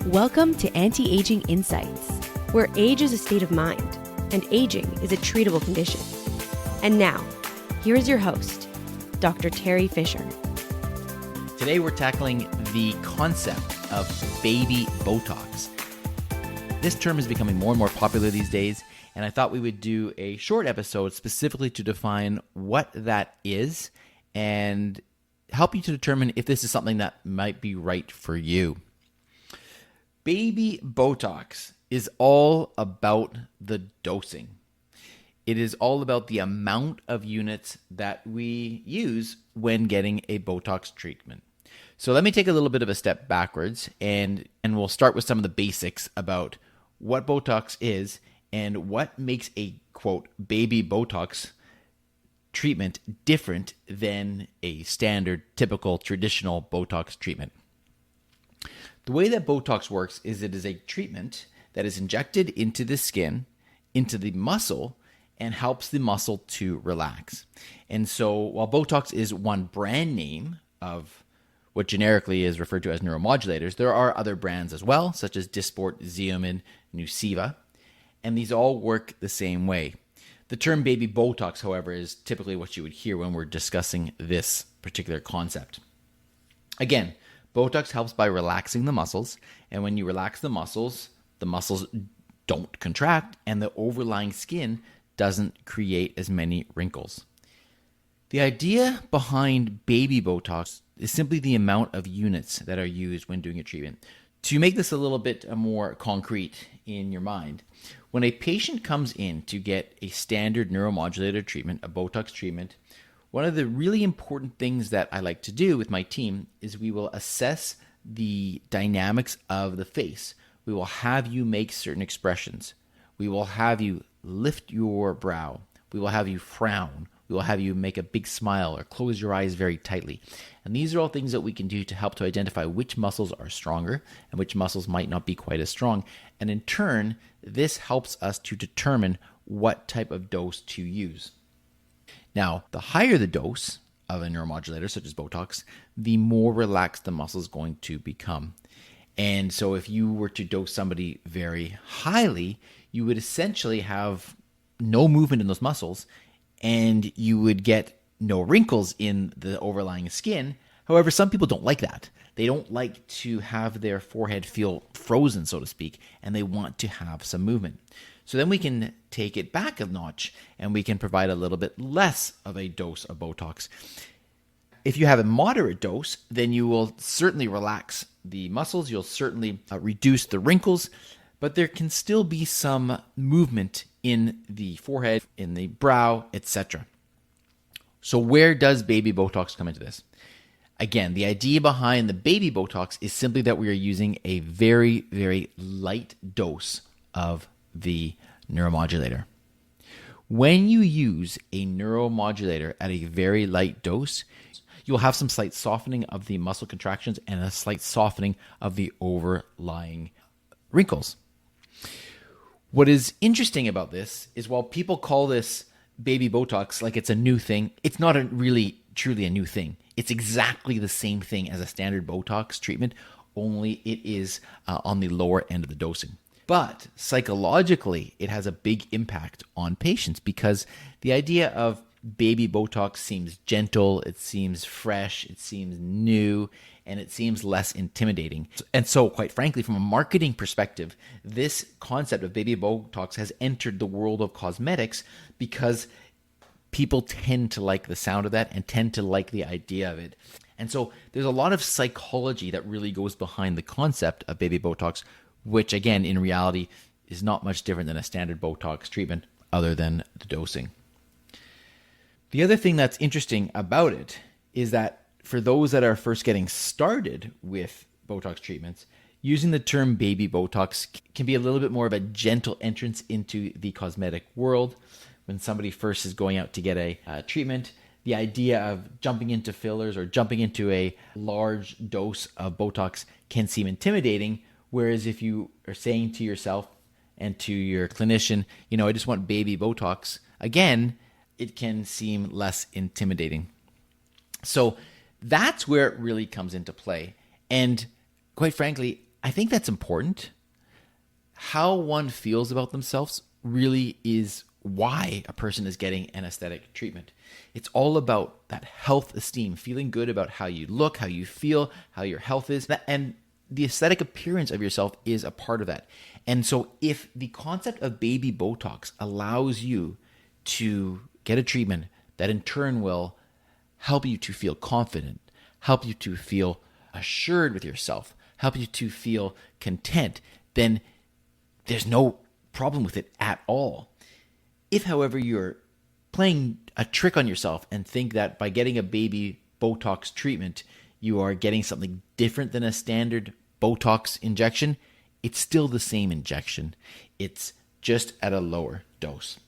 Welcome to Anti-Aging Insights, where age is a state of mind and aging is a treatable condition. And now, here is your host, Dr. Teri Fisher. Today we're tackling the concept of baby Botox. This term is becoming more and more popular these days, and I thought we would do a short episode specifically to define what that is and help you to determine if this is something that might be right for you. Baby Botox is all about the dosing. It is all about the amount of units that we use when getting a Botox treatment. So let me take a little bit of a step backwards and we'll start with some of the basics about what Botox is and what makes a, quote, baby Botox treatment different than a standard, typical, traditional Botox treatment. The way that Botox works is it is a treatment that is injected into the skin, into the muscle, and helps the muscle to relax. And so while Botox is one brand name of what generically is referred to as neuromodulators, there are other brands as well, such as Dysport, Xeomin, Nuceiva, and these all work the same way. The term baby Botox, however, is typically what you would hear when we're discussing this particular concept. Again, Botox helps by relaxing the muscles, and when you relax the muscles don't contract, and the overlying skin doesn't create as many wrinkles. The idea behind baby Botox is simply the amount of units that are used when doing a treatment. To make this a little bit more concrete in your mind, when a patient comes in to get a standard neuromodulator treatment, a Botox treatment, one of the really important things that I like to do with my team is we will assess the dynamics of the face. We will have you make certain expressions. We will have you lift your brow. We will have you frown. We will have you make a big smile or close your eyes very tightly. And these are all things that we can do to help to identify which muscles are stronger and which muscles might not be quite as strong. And in turn, this helps us to determine what type of dose to use. Now, the higher the dose of a neuromodulator, such as Botox, the more relaxed the muscle is going to become. And so if you were to dose somebody very highly, you would essentially have no movement in those muscles, and you would get no wrinkles in the overlying skin. However, some people don't like that. They don't like to have their forehead feel frozen, so to speak, and they want to have some movement. So then we can take it back a notch and we can provide a little bit less of a dose of Botox. If you have a moderate dose, then you will certainly relax the muscles. You'll certainly reduce the wrinkles, but there can still be some movement in the forehead, in the brow, etc. So where does baby Botox come into this? Again, the idea behind the baby Botox is simply that we are using a very, very light dose of the neuromodulator. When you use a neuromodulator at a very light dose, you'll have some slight softening of the muscle contractions and a slight softening of the overlying wrinkles. What is interesting about this is while people call this baby Botox like it's a new thing, it's not really truly a new thing. It's exactly the same thing as a standard Botox treatment, only it is on the lower end of the dosing. But psychologically, it has a big impact on patients because the idea of baby Botox seems gentle, it seems fresh, it seems new, and it seems less intimidating. And so, quite frankly, from a marketing perspective, this concept of baby Botox has entered the world of cosmetics because people tend to like the sound of that and tend to like the idea of it. And so there's a lot of psychology that really goes behind the concept of baby Botox, which again, in reality, is not much different than a standard Botox treatment other than the dosing. The other thing that's interesting about it is that for those that are first getting started with Botox treatments, using the term baby Botox can be a little bit more of a gentle entrance into the cosmetic world. When somebody first is going out to get a treatment, the idea of jumping into fillers or jumping into a large dose of Botox can seem intimidating. Whereas if you are saying to yourself and to your clinician, I just want baby Botox, again, it can seem less intimidating. So that's where it really comes into play. And quite frankly, I think that's important. How one feels about themselves really is why a person is getting an aesthetic treatment. It's all about that health esteem, feeling good about how you look, how you feel, how your health is. And the aesthetic appearance of yourself is a part of that. And so if the concept of baby Botox allows you to get a treatment that in turn will help you to feel confident, help you to feel assured with yourself, help you to feel content, then there's no problem with it at all. If, however, you're playing a trick on yourself and think that by getting a baby Botox treatment, you are getting something different than a standard Botox injection, it's still the same injection. It's just at a lower dose.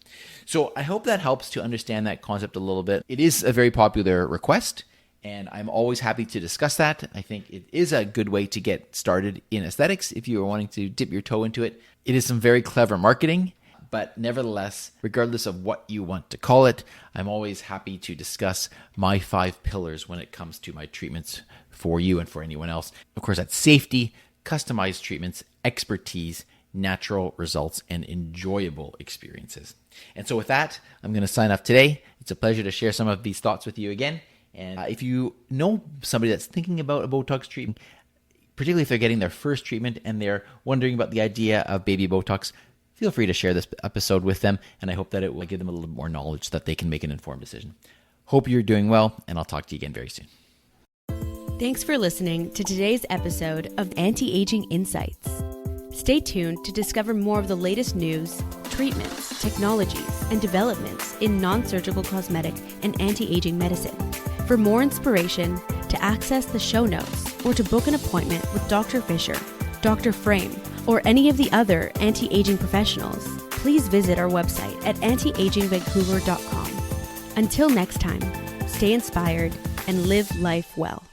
So I hope that helps to understand that concept a little bit. It is a very popular request, and I'm always happy to discuss that. I think it is a good way to get started in aesthetics if you are wanting to dip your toe into it. It is some very clever marketing, but nevertheless, regardless of what you want to call it, I'm always happy to discuss my 5 pillars when it comes to my treatments for you and for anyone else. Of course, that's safety, customized treatments, expertise, natural results, and enjoyable experiences. And so with that, I'm going to sign off today. It's a pleasure to share some of these thoughts with you again. And if you know somebody that's thinking about a Botox treatment, particularly if they're getting their first treatment and they're wondering about the idea of baby Botox, feel free to share this episode with them, and I hope that it will give them a little more knowledge so that they can make an informed decision. Hope you're doing well, and I'll talk to you again very soon. Thanks for listening to today's episode of Anti-Aging Insights. Stay tuned to discover more of the latest news, treatments, technologies, and developments in non-surgical cosmetic and anti-aging medicine. For more inspiration, to access the show notes, or to book an appointment with Dr. Fisher, Dr. Frame, or any of the other anti-aging professionals, please visit our website at antiagingvancouver.com. Until next time, stay inspired and live life well.